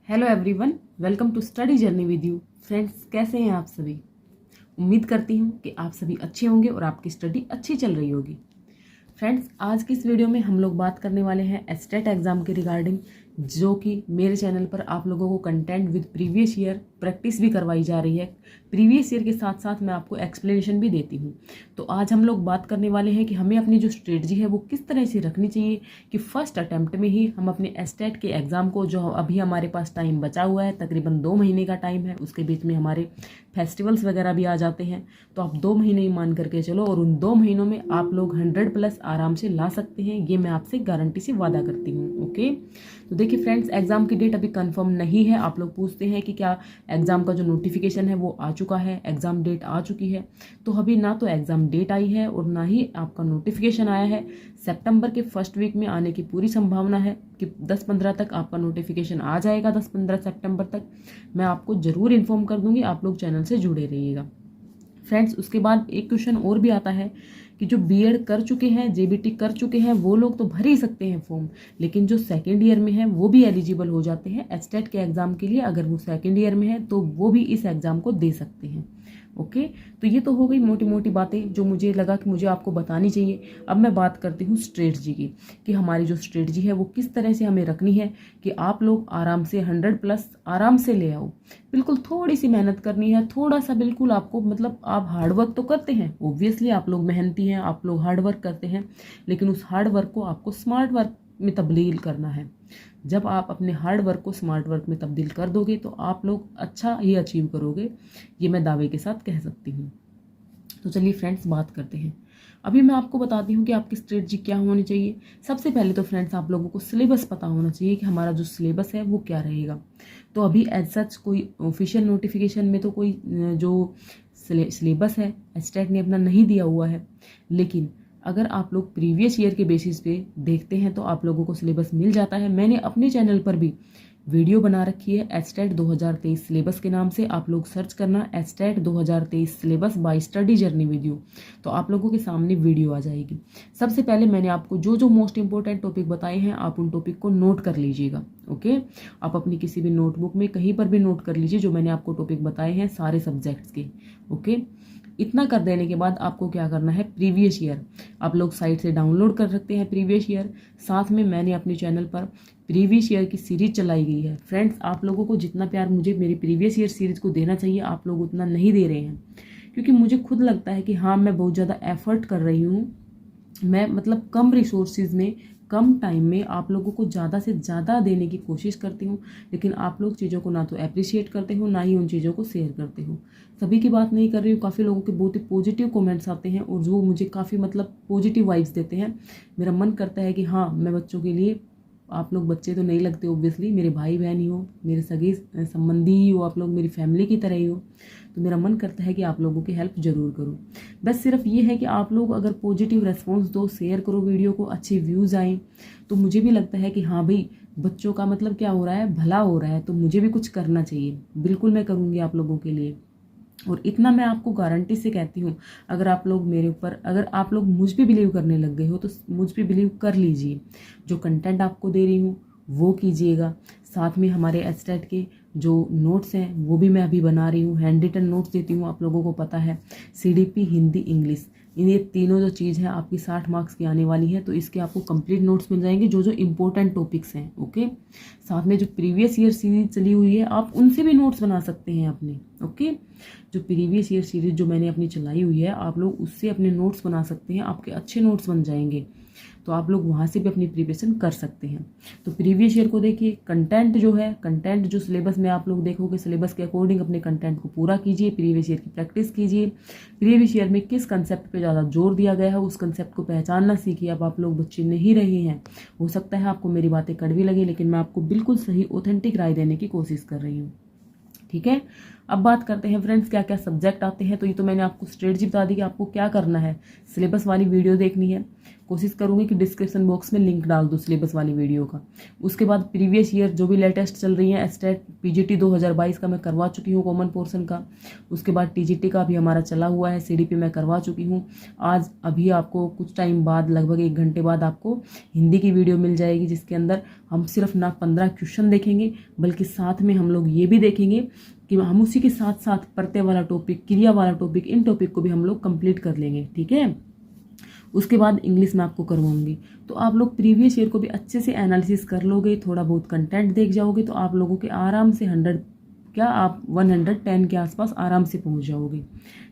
Hello everyone, welcome to study journey with you. Friends, कैसे हैं आप सभी? उम्मीद करती हूँ कि आप सभी अच्छे होंगे और आपकी स्टडी अच्छी चल रही होगी। फ्रेंड्स, आज की इस वीडियो में हम लोग बात करने वाले हैं एस्टेट एग्जाम के रिगार्डिंग, जो कि मेरे चैनल पर आप लोगों को content with previous year practice भी करवाई जा रही है। प्रीवियस ईयर के साथ साथ मैं आपको एक्सप्लेनेशन भी देती हूँ। तो आज हम लोग बात करने वाले हैं कि हमें अपनी जो स्ट्रेटजी है वो किस तरह से रखनी चाहिए कि फर्स्ट अटैम्प्ट में ही हम अपने एस्टेट के एग्ज़ाम को, जो अभी हमारे पास टाइम बचा हुआ है, तकरीबन 2 महीने का टाइम है, उसके बीच में हमारे फेस्टिवल्स वगैरह भी आ जाते हैं, तो आप 2 महीने ही मान करके चलो और उन 2 महीनों में आप लोग 100+ आराम से ला सकते हैं। ये मैं आपसे गारंटी से वादा करती हूँ। ओके, तो देखिए फ्रेंड्स, एग्जाम की डेट अभी कंफर्म नहीं है। आप लोग पूछते हैं कि क्या एग्जाम का जो नोटिफिकेशन है वो आ चुका है, एग्जाम डेट आ चुकी है। तो अभी ना तो एग्जाम डेट आई है और ना ही आपका नोटिफिकेशन आया है। सितंबर के फर्स्ट वीक में आने की पूरी संभावना है कि 10-15 तक आपका नोटिफिकेशन आ जाएगा। 10-15 सितंबर तक मैं आपको जरूर इन्फॉर्म कर दूंगी। आप लोग चैनल से जुड़े रहिएगा। फ्रेंड्स, उसके बाद एक क्वेश्चन और भी आता है कि जो बीएड कर चुके हैं, जेबीटी कर चुके हैं, वो लोग तो भर ही सकते हैं फॉर्म, लेकिन जो सेकेंड ईयर में है वो भी एलिजिबल हो जाते हैं एस्टेट के एग्जाम के लिए। अगर वो सेकेंड ईयर में है तो वो भी इस एग्जाम को दे सकते हैं। ओके, तो ये तो हो गई मोटी मोटी बातें जो मुझे लगा कि मुझे आपको बतानी चाहिए। अब मैं बात करती हूँ स्ट्रेटजी की, कि हमारी जो स्ट्रेटजी है वो किस तरह से हमें रखनी है कि आप लोग आराम से 100+ आराम से ले आओ। बिल्कुल थोड़ी सी मेहनत करनी है, थोड़ा सा, बिल्कुल आपको, मतलब आप हार्डवर्क तो करते हैं, ओब्वियसली आप लोग मेहनती हैं, आप लोग हार्डवर्क करते हैं, लेकिन उस हार्डवर्क को आपको स्मार्ट वर्क में तब्दील करना है। जब आप अपने हार्ड वर्क को स्मार्ट वर्क में तब्दील कर दोगे तो आप लोग अच्छा ही अचीव करोगे, ये मैं दावे के साथ कह सकती हूँ। तो चलिए फ्रेंड्स, बात करते हैं। अभी मैं आपको बताती हूँ कि आपकी स्ट्रेटजी क्या होनी चाहिए। सबसे पहले तो फ्रेंड्स, आप लोगों को सिलेबस पता होना चाहिए कि हमारा जो सिलेबस है वो क्या रहेगा। तो अभी एज सच कोई ऑफिशियल नोटिफिकेशन में तो कोई जो सिलेबस है एस्टेट ने अपना नहीं दिया हुआ है, लेकिन अगर आप लोग प्रीवियस ईयर के बेसिस पे देखते हैं तो आप लोगों को सिलेबस मिल जाता है। मैंने अपने चैनल पर भी वीडियो बना रखी है एस्टेट 2023 सिलेबस के नाम से। आप लोग सर्च करना estate 2023 syllabus bye study journey with you, तो आप लोगों के सामने वीडियो आ जाएगी। सबसे पहले मैंने आपको जो जो मोस्ट इंपॉर्टेंट टॉपिक बताए हैं, आप उन टॉपिक को नोट कर लीजिएगा। ओके, आप अपनी किसी भी नोटबुक में कहीं पर भी नोट कर लीजिए जो मैंने आपको टॉपिक बताए हैं सारे सब्जेक्ट्स के। ओके, इतना कर देने के बाद आपको क्या करना है, प्रीवियस ईयर आप लोग साइट से डाउनलोड कर सकते हैं प्रीवियस ईयर। साथ में मैंने अपने चैनल पर प्रीवियस ईयर की सीरीज चलाई गई है। फ्रेंड्स, आप लोगों को जितना प्यार मुझे मेरी प्रीवियस ईयर सीरीज को देना चाहिए, आप लोग उतना नहीं दे रहे हैं, क्योंकि मुझे खुद लगता है कि हाँ, मैं बहुत ज़्यादा एफर्ट कर रही हूँ। मैं मतलब कम रिसोर्सेज में, कम टाइम में आप लोगों को ज़्यादा से ज़्यादा देने की कोशिश करती हूँ, लेकिन आप लोग चीज़ों को ना तो अप्रिशिएट करते हो, ना ही उन चीज़ों को शेयर करते हो। सभी की बात नहीं कर रही हूँ, काफ़ी लोगों के बहुत ही पॉजिटिव कमेंट्स आते हैं और जो मुझे काफ़ी मतलब पॉजिटिव वाइब्स देते हैं। मेरा मन करता है कि हाँ, मैं बच्चों के लिए, आप लोग बच्चे तो नहीं लगते ऑब्वियसली, मेरे भाई बहन ही हो, मेरे सगे संबंधी ही हो, आप लोग मेरी फैमिली की तरह ही हो, तो मेरा मन करता है कि आप लोगों की हेल्प जरूर करूं। बस सिर्फ ये है कि आप लोग अगर पॉजिटिव रेस्पॉन्स दो, शेयर करो वीडियो को, अच्छे व्यूज़ आए, तो मुझे भी लगता है कि हाँ भाई, बच्चों का मतलब क्या हो रहा है, भला हो रहा है, तो मुझे भी कुछ करना चाहिए। बिल्कुल मैं करूँगी आप लोगों के लिए, और इतना मैं आपको गारंटी से कहती हूँ। अगर आप लोग मेरे ऊपर, अगर आप लोग मुझ पे बिलीव करने लग गए हो तो मुझ पे बिलीव कर लीजिए। जो कंटेंट आपको दे रही हूँ वो कीजिएगा। साथ में हमारे एस्टेट के जो नोट्स हैं वो भी मैं अभी बना रही हूँ, हैंड रिटन नोट्स देती हूँ, आप लोगों को पता है। सीडीपी, हिंदी, इंग्लिश, ये तीनों जो चीज़ है आपकी 60 मार्क्स की आने वाली है, तो इसके आपको कंप्लीट नोट्स मिल जाएंगे जो जो इम्पोर्टेंट टॉपिक्स हैं। ओके, साथ में जो प्रीवियस ईयर सीरीज चली हुई है आप उनसे भी नोट्स बना सकते हैं अपने। ओके, जो प्रीवियस ईयर सीरीज जो मैंने अपनी चलाई हुई है, आप लोग उससे अपने नोट्स बना सकते हैं, आपके अच्छे नोट्स बन जाएंगे, तो आप लोग वहाँ से भी अपनी प्रिपरेशन कर सकते हैं। तो प्रीवियस ईयर को देखिए, कंटेंट जो है, कंटेंट जो सिलेबस में आप लोग देखोगे, सिलेबस के अकॉर्डिंग अपने कंटेंट को पूरा कीजिए, प्रीवियस ईयर की प्रैक्टिस कीजिए। प्रीवियस ईयर में किस कंसेप्ट पे ज़्यादा जोर दिया गया है उस कंसेप्ट को पहचानना सीखिए। अब आप लोग बच्चे नहीं रहे हैं, हो सकता है आपको मेरी बातें कड़वी लगे, लेकिन मैं आपको बिल्कुल सही ऑथेंटिक राय देने की कोशिश कर रही हूँ। ठीक है, अब बात करते हैं फ्रेंड्स क्या क्या सब्जेक्ट आते हैं। तो ये तो मैंने आपको स्ट्रेटजी बता दी कि आपको क्या करना है। सिलेबस वाली वीडियो देखनी है, कोशिश करूंगी कि डिस्क्रिप्शन बॉक्स में लिंक डाल दूँ सिलेबस वाली वीडियो का। उसके बाद प्रीवियस ईयर जो भी लेटेस्ट चल रही है, स्टेट पीजीटी 2022 का मैं करवा चुकी हूँ कॉमन पोर्शन का। उसके बाद टीजीटी का भी हमारा चला हुआ है, सीडीपी मैं करवा चुकी हूँ। आज अभी आपको कुछ टाइम बाद, लगभग 1 घंटे बाद आपको हिंदी की वीडियो मिल जाएगी, जिसके अंदर हम सिर्फ ना 15 क्वेश्चन देखेंगे, बल्कि साथ में हम लोग ये भी देखेंगे कि हम उसी के साथ साथ प्रत्यय वाला टॉपिक, क्रिया वाला टॉपिक, इन टॉपिक को भी हम लोग कंप्लीट कर लेंगे। ठीक है, उसके बाद इंग्लिश में आपको करवाऊंगी। तो आप लोग प्रीवियस ईयर को भी अच्छे से एनालिसिस कर लोगे, थोड़ा बहुत कंटेंट देख जाओगे, तो आप लोगों के आराम से 110 के आसपास आराम से पहुंच जाओगे।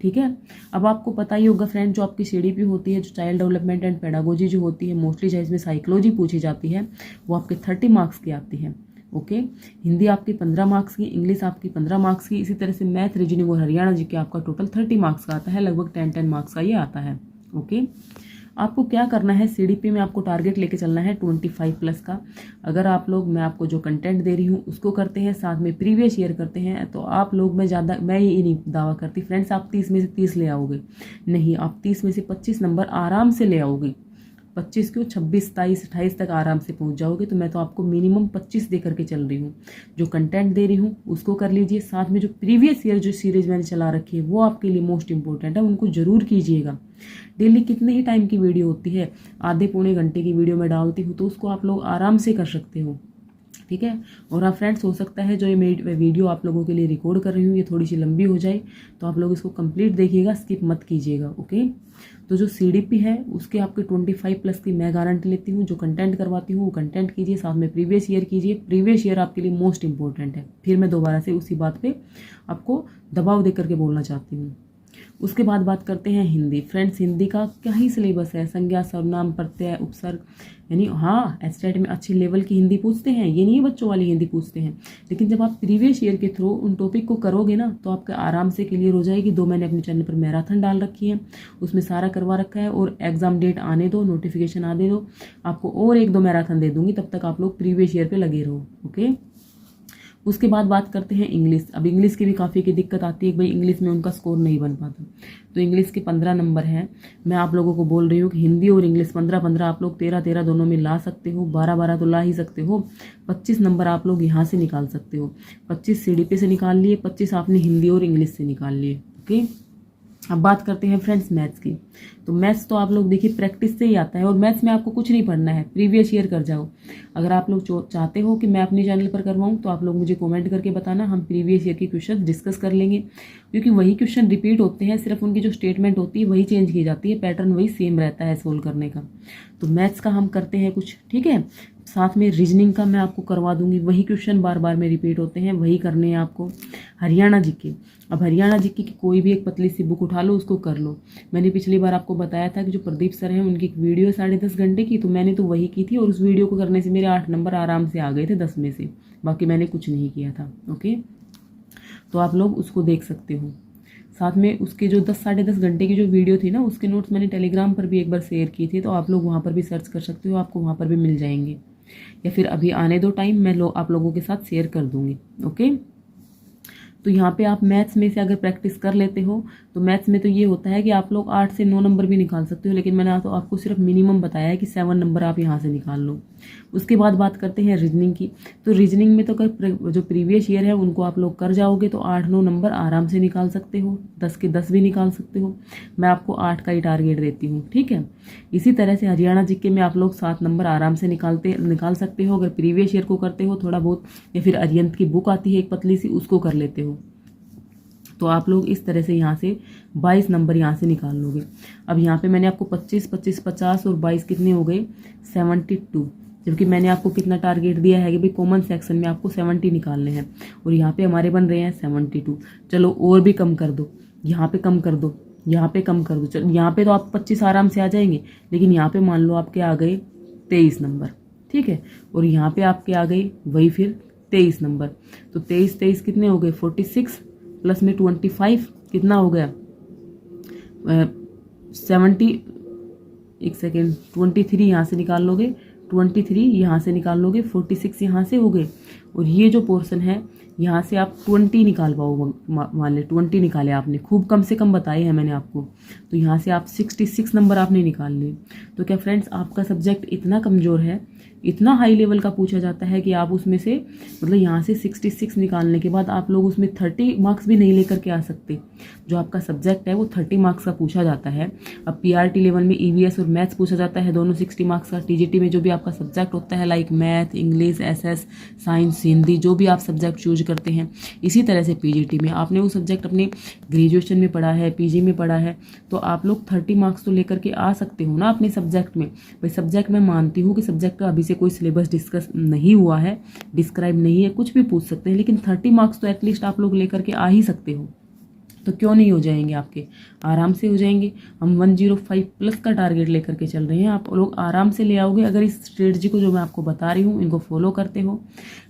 ठीक है, अब आपको पता ही होगा फ्रेंड, जो आपकी सीडीपी होती है, जो चाइल्ड डेवलपमेंट एंड पेडागोजी जो होती है, मोस्टली चाहे इसमें साइकोलॉजी पूछी जाती है, वो आपके 30 मार्क्स की आती है। ओके, हिंदी आपकी 15 मार्क्स की, इंग्लिश आपकी 15 मार्क्स की, इसी तरह से मैथ, रीजनिंग और हरियाणा जी के आपका टोटल 30 मार्क्स का आता है, लगभग 10 मार्क्स का ये आता है। ओके, आपको क्या करना है, सीडीपी में आपको टारगेट लेके चलना है 25+ का। अगर आप लोग, मैं आपको जो कंटेंट दे रही हूँ उसको करते हैं, साथ में प्रीवियस ईयर करते हैं, तो आप लोग, मैं ये नहीं दावा करती फ्रेंड्स आप 30 में से 30 ले आओगे, नहीं, आप 30 में से 25 नंबर आराम से ले आओगे। 25 क्यों, 26, 27, 28 तक आराम से पहुंच जाओगे। तो मैं तो आपको मिनिमम 25 दे करके चल रही हूँ। जो कंटेंट दे रही हूँ उसको कर लीजिए, साथ में जो प्रीवियस ईयर जो सीरीज मैंने चला रखी है वो आपके लिए मोस्ट इंपॉर्टेंट है, उनको जरूर कीजिएगा। डेली कितने ही टाइम की वीडियो होती है, आधे पौने घंटे की वीडियो मैं डालती हूँ, तो उसको आप लोग आराम से कर सकते हो। ठीक है, और आप फ्रेंड्स, हो सकता है जो ये वीडियो आप लोगों के लिए रिकॉर्ड कर रही हूँ ये थोड़ी सी लंबी हो जाए, तो आप लोग इसको कंप्लीट देखिएगा, स्किप मत कीजिएगा। ओके, तो जो सीडीपी है उसके आपके 25+ की मैं गारंटी लेती हूँ। जो कंटेंट करवाती हूँ वो कंटेंट कीजिए, साथ में प्रीवियस ईयर कीजिए। प्रीवियस ईयर आपके लिए मोस्ट इंपॉर्टेंट है। फिर मैं दोबारा से उसी बात पे आपको दबाव दे करके बोलना चाहती हूँ। उसके बाद बात करते हैं हिंदी। फ्रेंड्स, हिंदी का क्या ही सिलेबस है, संज्ञा, सर्वनाम, प्रत्यय, उपसर्ग, यानी हाँ, एस्टेट में अच्छे लेवल की हिंदी पूछते हैं, ये नहीं बच्चों वाली हिंदी पूछते हैं। लेकिन जब आप प्रीवियस ईयर के थ्रू उन टॉपिक को करोगे ना, तो आपका आराम से क्लियर हो जाएगी। 2 मैंने अपने चैनल पर मैराथन डाल रखी है, उसमें सारा करवा रखा है, और एग्जाम डेट आने दो, नोटिफिकेशन आने दो, आपको और 1-2 मैराथन दे दूंगी, तब तक आप लोग प्रीवियस ईयर पे लगे रहो। ओके, उसके बाद बात करते हैं इंग्लिश। अब इंग्लिश की भी काफ़ी की दिक्कत आती है कि भाई इंग्लिश में उनका स्कोर नहीं बन पाता। तो इंग्लिश के 15 नंबर हैं। मैं आप लोगों को बोल रही हूँ कि हिंदी और इंग्लिश 15-15 आप लोग 13-13 दोनों में ला सकते हो, 12-12 तो ला ही सकते हो। 25 नंबर आप लोग यहाँ से निकाल सकते हो। 25 सीडीपी से निकाल लिए, 25 आपने हिंदी और इंग्लिश से निकाल लिए। ओके, अब बात करते हैं फ्रेंड्स मैथ्स की। तो मैथ्स तो आप लोग देखिए प्रैक्टिस से ही आता है, और मैथ्स में आपको कुछ नहीं पढ़ना है, प्रीवियस ईयर कर जाओ। अगर आप लोग चाहते हो कि मैं अपने चैनल पर करवाऊँ, तो आप लोग मुझे कमेंट करके बताना, हम प्रीवियस ईयर के क्वेश्चन डिस्कस कर लेंगे, क्योंकि वही क्वेश्चन रिपीट होते हैं, सिर्फ उनकी जो स्टेटमेंट होती है वही चेंज की जाती है, पैटर्न वही सेम रहता है सोल्व करने का। तो मैथ्स का हम करते हैं कुछ, ठीक है। साथ में रीजनिंग का मैं आपको करवा दूंगी, वही क्वेश्चन बार बार में रिपीट होते हैं, वही करने हैं आपको। हरियाणा जीके, अब हरियाणा जीके की कोई भी एक पतली सी बुक उठा लो, उसको कर लो। मैंने पिछली बार आपको बताया था कि जो प्रदीप सर हैं उनकी एक वीडियो 10.5 घंटे की, तो मैंने तो वही की थी, और उस वीडियो को करने से मेरे 8 नंबर आराम से आ गए थे 10 में से। बाकी मैंने कुछ नहीं किया था। ओके, तो आप लोग उसको देख सकते हो। साथ में उसके जो 10-10.5 घंटे की जो वीडियो थी ना, उसके नोट्स मैंने टेलीग्राम पर भी एक बार शेयर किए थे, तो आप लोग वहाँ पर भी सर्च कर सकते हो, आपको वहाँ पर भी मिल जाएंगे, या फिर अभी आने दो टाइम, मैं आप लोगों के साथ शेयर कर दूंगी। ओके, तो यहाँ पे आप मैथ्स में से अगर प्रैक्टिस कर लेते हो, तो मैथ्स में तो ये होता है कि आप लोग 8 से 9 नंबर भी निकाल सकते हो, लेकिन मैंने तो आपको सिर्फ मिनिमम बताया है कि 7 नंबर आप यहाँ से निकाल लो। उसके बाद बात करते हैं रीजनिंग की। तो रीजनिंग में तो अगर जो प्रीवियस ईयर है उनको आप लोग कर जाओगे तो 8-9 नंबर आराम से निकाल सकते हो, 10 के 10 भी निकाल सकते हो। मैं आपको 8 का ही टारगेट देती हूँ, ठीक है। इसी तरह से हरियाणा जीके में आप लोग 7 नंबर आराम से निकाल सकते हो, अगर प्रीवियस ईयर को करते हो थोड़ा बहुत, या फिर अरियंत की बुक आती है एक पतली सी, उसको कर लेते हो, तो आप लोग इस तरह से यहाँ से 22 नंबर यहाँ से निकाल लोगे। अब यहाँ पे मैंने आपको 25, 25, 50 और 22 कितने हो गए, 72। जबकि मैंने आपको कितना टारगेट दिया है कि भाई कॉमन सेक्शन में आपको 70 निकालने हैं, और यहाँ पे हमारे बन रहे हैं 72। चलो और भी कम कर दो, यहाँ पे कम कर दो, यहाँ पे कम कर दो। चलो यहाँ पे तो आप 25 आराम से आ जाएंगे, लेकिन यहाँ पे मान लो आपके आ गए 23 नंबर, ठीक है। और यहाँ पे आपके आ गए वही फिर 23 नंबर। तो 23 कितने हो गए, 46 प्लस में 25 कितना हो गया, 70। एक सेकेंड, 23 यहाँ से निकाल लोगे, 23 यहाँ से निकाल लोगे, 46 यहाँ से हो गए, और ये जो पोर्शन है यहाँ से आप 20 निकाल पाओ, मान ले 20 निकाले आपने, खूब कम से कम बताए हैं मैंने आपको, तो यहाँ से आप 66 नंबर आपने निकाल लिए। तो क्या फ्रेंड्स आपका सब्जेक्ट इतना कमज़ोर है, इतना हाई लेवल का पूछा जाता है कि आप उसमें से मतलब यहाँ से 66 निकालने के बाद आप लोग उसमें 30 मार्क्स भी नहीं लेकर के आ सकते। जो आपका सब्जेक्ट है वो 30 मार्क्स का पूछा जाता है। अब पीआरटी लेवल में ईवीएस और मैथ्स पूछा जाता है, दोनों 60 मार्क्स का। टीजीटी में जो भी आपका सब्जेक्ट होता है like math, English, SS, science, Hindi, जो भी आप सब्जेक्ट चूज करते हैं, इसी तरह से पीजीटी में आपने वो सब्जेक्ट अपने ग्रेजुएशन में पढ़ा है, पीजी में पढ़ा है, तो आप लोग 30 मार्क्स तो लेकर के आ सकते हो ना अपने सब्जेक्ट में। भाई सब्जेक्ट में मानती हूँ कि सब्जेक्ट का अभी से कोई सिलेबस डिस्कस नहीं हुआ है, डिस्क्राइब नहीं है, कुछ भी पूछ सकते हैं, लेकिन 30 मार्क्स तो एटलीस्ट आप लोग लेकर के आ ही सकते हो। तो क्यों नहीं हो जाएंगे आपके, आराम से हो जाएंगे। हम 105 प्लस का टारगेट लेकर के चल रहे हैं, आप लोग आराम से ले आओगे अगर इस स्ट्रेटजी को जो मैं आपको बता रही हूँ इनको फॉलो करते हो।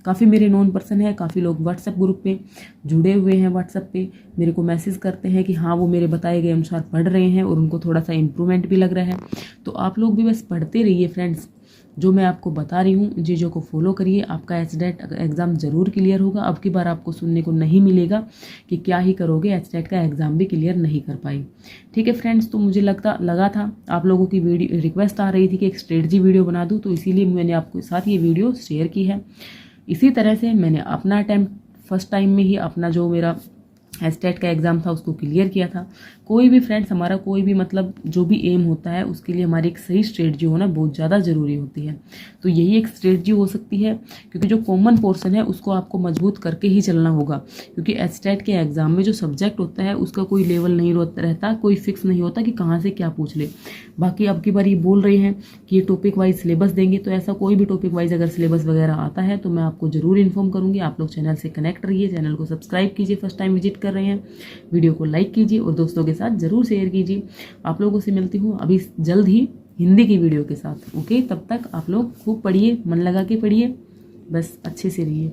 काफ़ी मेरे नोन पर्सन है, काफ़ी लोग व्हाट्सएप ग्रुप पे जुड़े हुए हैं, व्हाट्सएप पे मेरे को मैसेज करते हैं कि हाँ वो मेरे बताए गए अनुसार पढ़ रहे हैं और उनको थोड़ा सा इम्प्रूवमेंट भी लग रहा है। तो आप लोग भी बस पढ़ते रहिए फ्रेंड्स, जो मैं आपको बता रही हूँ चीज़ों को फॉलो करिए, आपका एचडेट एग्ज़ाम ज़रूर क्लियर होगा। अब की बार आपको सुनने को नहीं मिलेगा कि क्या ही करोगे, एचडेट का एग्ज़ाम भी क्लियर नहीं कर पाई। ठीक है फ्रेंड्स, तो मुझे लगा था आप लोगों की वीडियो रिक्वेस्ट आ रही थी कि एक स्ट्रेटजी वीडियो बना दूँ, तो इसीलिए मैंने आपके साथ ये वीडियो शेयर की है। इसी तरह से मैंने अपना अटैम्प्ट फर्स्ट टाइम में ही अपना जो मेरा एचटेट का एग्ज़ाम था उसको क्लियर किया था। कोई भी फ्रेंड्स हमारा कोई भी मतलब जो भी एम होता है उसके लिए हमारी एक सही स्ट्रेटजी होना बहुत ज़्यादा ज़रूरी होती है। तो यही एक स्ट्रेटजी हो सकती है, क्योंकि जो कॉमन पोर्शन है उसको आपको मजबूत करके ही चलना होगा, क्योंकि एचटेट के एग्ज़ाम में जो सब्जेक्ट होता है उसका कोई लेवल नहीं रहता, कोई फिक्स नहीं होता कि कहाँ से क्या पूछ ले। बाकी अब की बार ये बोल रहे हैं कि ये टॉपिक वाइज सिलेबस देंगे, तो ऐसा कोई भी टॉपिक वाइज अगर सिलेबस वगैरह आता है तो मैं आपको ज़रूर इन्फॉर्म करूँगी। आप लोग चैनल से कनेक्ट रहिए, चैनल को सब्सक्राइब कीजिए, फर्स्ट टाइम विजिट कर रहे हैं, वीडियो को लाइक कीजिए और दोस्तों के साथ ज़रूर शेयर कीजिए। आप लोगों से मिलती हूँ अभी जल्द ही हिंदी की वीडियो के साथ। ओके, तब तक आप लोग खूब पढ़िए, मन लगा के पढ़िए, बस अच्छे से रहिए।